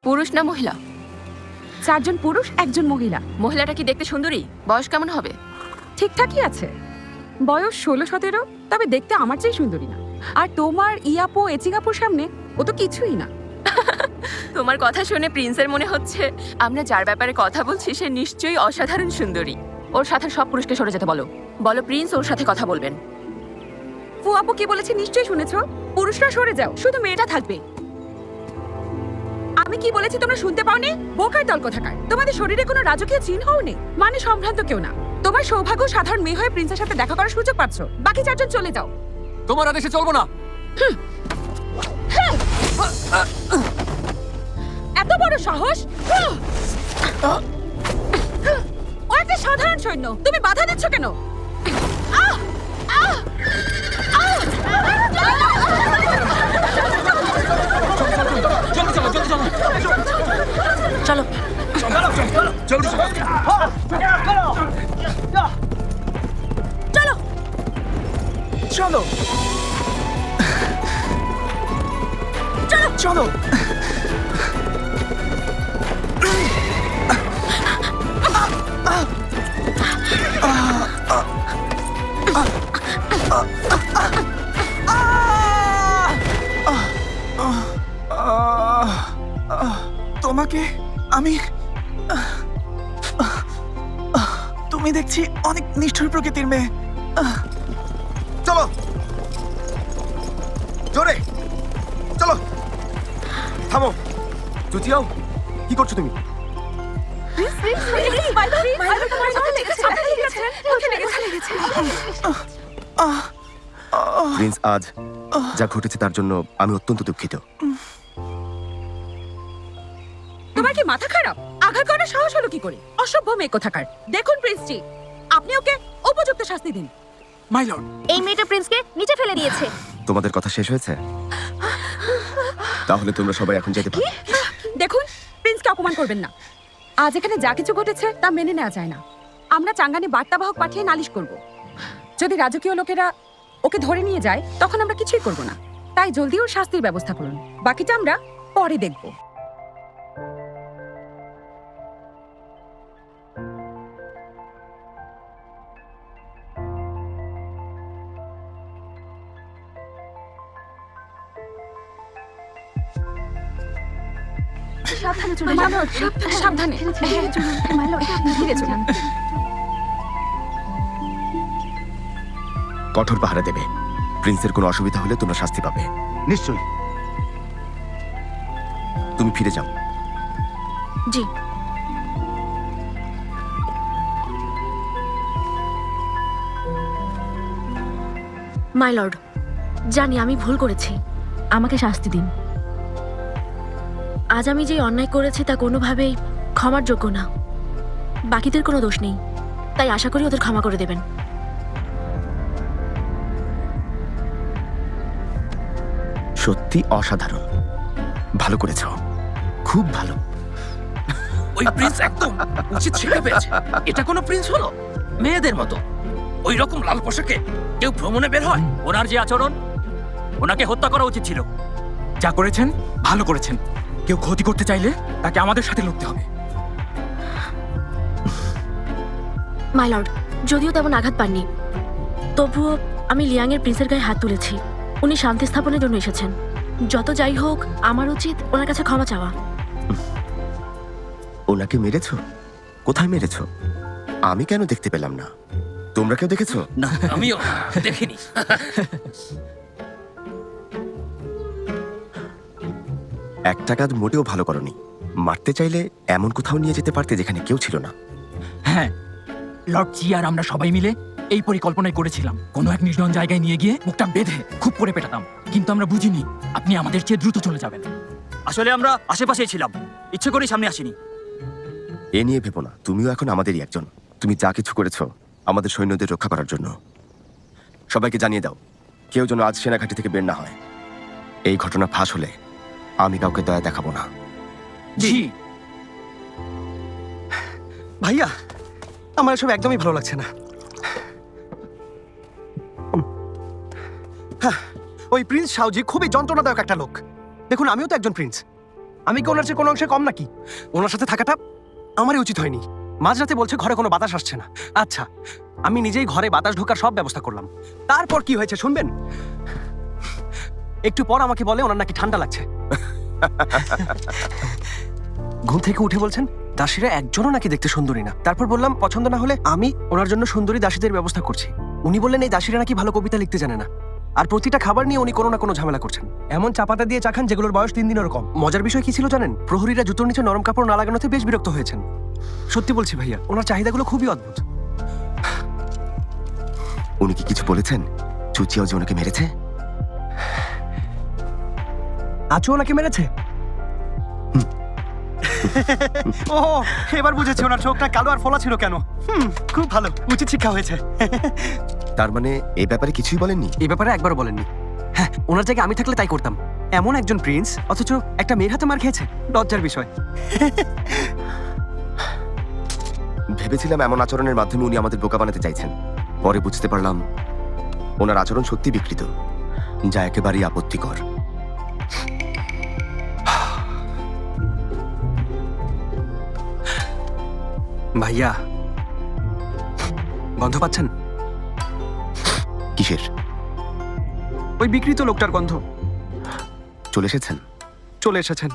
পুরুষ না মহিলা? 4 জন পুরুষ 1 জন মহিলা। মহিলাটা কি দেখতে সুন্দরী? বয়স কেমন হবে? ঠিকঠাকই আছে, বয়স 16-17, তবে দেখতে আমার চেয়ে সুন্দরী না। আর তোমার ইয়াপো এচিগাপুর সামনে ও তো কিছুই না। তোমার কথা শুনে প্রিন্সের মনে হচ্ছে আমরা যার ব্যাপারে কথা বলছি সে নিশ্চয়ই অসাধারণ সুন্দরী। ওর সাথে সব পুরুষকে সরে যেতে বলো। বলো প্রিন্স ওর সাথে কথা বলবেন। ফুয়াপো কি বলেছে নিশ্চয়ই শুনেছো, পুরুষরা সরে যাও, শুধু মেয়েটা থাকবে। আমি কি বলেছি তোমরা শুনতে পাওনি? বোকার দল কোথাকার, তোমাদের শরীরে কোনো রাজকীয় চিহ্নও নেই, মানে সম্ভ্রান্ত কেউ না। তোমার সৌভাগ্য সাধারণ মেয়ে হয়ে প্রিন্সের সাথে দেখা করার সুযোগ পাচ্ছ, বাকি 4 জন চলে যাও। তোমার আদেশে চলবো না। এত বড় সাহস! ও একটা সাধারণ সৈন্য, তুমি বাধা দিচ্ছ কেন? আহ! আহ! আহ! চলো চলো চলো। তোমাকে আমি তুমি দেখছি অনেক নিষ্ঠুর প্রকৃতির মেয়ে। চলো জোরে চলো। থামো চুচিয়াও, কি করছো তুমি? প্রিন্স, আজ যা ঘটেছে তার জন্য আমি অত্যন্ত দুঃখিত। তোমার কি মাথা খারাপ? আঘাত করার সাহস হলো কি করে? অসভ্য মেয়ে কোথাকার। দেখুন প্রিন্সজি, আপনি ওকে উপযুক্ত শাস্তি দিন। মাই লর্ড, এই মেয়েটা প্রিন্সকে নিচে ফেলে দিয়েছে। তোমাদের কথা শেষ হয়েছে? তাহলে তোমরা সবাই এখন যেতে পারো। দেখুন, প্রিন্সকে অপমান করবেন না। আজ এখানে যা কিছু ঘটেছে তা মেনে নেওয়া যায় না। আমরা চাঙ্গানি বার্তাবাহক পাঠিয়ে নালিশ করব। যদি রাজকীয় লোকেরা ওকে ধরে নিয়ে যায় তখন আমরা কিছুই করব না। তাই জলদি ওর শাস্তির ব্যবস্থা করুন, বাকিটা আমরা পরে দেখব। সাবধানে চলে মা লর্ড, সাবধানে। ধীরে চলুন। কঠোর পাহারা দেবে। প্রিন্সের কোনো অসুবিধা হলে তোমরা শাস্তি পাবে। নিশ্চয়ই। তুমি ফিরে যাও। জি। মাই লর্ড, জানি আমি ভুল করেছি, আমাকে শাস্তি দিন। আজ আমি যে অন্যায় করেছি তা কোনোভাবেই ক্ষমার যোগ্য না। বাকিদের কোনো দোষ নেই, তাই আশা করি ওদের ক্ষমা করে দেবেন। সত্যি অসাধারণ, ভালো করেছ, খুব ভালো। ওই প্রিন্স একদম উচিত শিক্ষা পেয়েছে। এটা কোনো প্রিন্স হলো? মেয়েদের মতো ওই রকম লাল পোশাকে কেউ ভ্রমণে বের হয়? ওনার যে আচরণ, ওনাকে হত্যা করা উচিত ছিল। যা করেছেন ভালো করেছেন। কেউ ক্ষতি করতে চাইলে তাকে আমাদের সাথে লড়তে হবে। মাই লর্ড, যদিও তেমন আঘাত পাননি, তবুও আমি লিয়াংয়ের প্রিন্সের গায়ে হাত তুলেছি। উনি শান্তি স্থাপনের জন্য এসেছেন। যত যাই হোক, আমার উচিত ওনার কাছে ক্ষমা চাওয়া। ওনাকে মেরেছো? কোথায় মেরেছো? আমি কেন দেখতে পেলাম না? তোমরা কেউ দেখেছো? না, আমিও দেখিনি। একটা কাজ মোটেও ভালো করনি। মারতে চাইলে এমন কোথাও নিয়ে যেতে পারতে যেখানে কেউ ছিল না। হ্যাঁ, লর্ড জি আর আমরা সবাই মিলে এই পরিকল্পনাই করেছিলাম। কোনো এক নির্জন জায়গায় নিয়ে গিয়ে মুখটা বেঁধে খুব করে পেটাতাম, কিন্তু আমরা বুঝিনি আপনি আমাদের চেয়ে দ্রুত চলে যাবেন। আসলে আমরা আশেপাশেই ছিলাম, ইচ্ছে করেই সামনে আসিনি। এ নিয়ে ভেবো না, তুমিও এখন আমাদেরই একজন। তুমি যা কিছু করেছো আমাদের সৈন্যদের রক্ষা করার জন্য। সবাইকে জানিয়ে দাও কেউ যেন আজ সেনাঘাটি থেকে বের না হয়। এই ঘটনা ফাঁস হলে আমি কাউকে দয়া দেখাবো না। জি। ভাইয়া, আমার এসব একদমই ভালো লাগছে না। ওই প্রিন্স শাওজি খুবই যন্ত্রণাদায়ক একটা লোক। দেখুন, আমিও তো একজন প্রিন্স। আমি কি ওনার চেয়ে কোনো অংশে কম নাকি? ওনার সাথে থাকাটা আমারই উচিত হয়নি। মাঝরাতে বলছে ঘরে কোনো বাতাস আসছে না। আচ্ছা, আমি নিজেই ঘরে বাতাস ঢোকার সব ব্যবস্থা করলাম। তারপর কি হয়েছে শুনবেন? একটু পর আমাকে বলে ওনার নাকি ঠান্ডা লাগছে। ঘুম থেকে উঠে বলছেন দাসীরা একজনও নাকি দেখতে সুন্দরী না। তারপর বললাম পছন্দ না হলে আমি ওনার জন্য সুন্দরী দাসীদের ব্যবস্থা করছি। উনি বললেন এই দাসীরা নাকি ভালো কবিতা লিখতে জানে না, আর প্রতিটা খাবার নিয়ে উনি কোনো না কোনো ঝামেলা করছেন। এমন চাপাতা দিয়ে চা খান যেগুলোর বয়স 3 দিনেরও কম। মজার বিষয় কি ছিল জানেন? প্রহরীরা জুতোর নিচে নরম কাপড় না লাগানোতে বেশ বিরক্ত হয়েছেন। সত্যি বলছি ভাইয়া, ওনার চাহিদাগুলো খুবই অদ্ভুত। উনি কি কিছু বলেছেন? চুচিয়াও যে ওনাকে মেরেছে? আচু ওনাকে মেরেছে? ও, এবার বুঝেছি ওনার চোখটা কালো আর ফোলা ছিল কেন। খুব ভালো, উচিত শিক্ষা হয়েছে। তার মানে এই ব্যাপারে কিছুই বলেননি? এই ব্যাপারে একবারও বলেননি। হ্যাঁ, ওনার জায়গায় আমি থাকলে তাই করতাম। এমন একজন প্রিন্স অথচ একটা মেয়ের হাতে মার খেয়েছে, লজ্জার বিষয়। ভেবেছিলাম এমন আচরণের মাধ্যমে উনি আমাদের বোকা বানাতে চাইছেন। পরে বুঝতে পারলাম ওনার আচরণ সত্যি বিকৃত, যা একেবারেই আপত্তিকর। ভাইয়া, গন্ধ পাচ্ছেন? কিসের? ওই বিকৃত লোকটার গন্ধ। চলে এসেছেন? চলে এসেছেন।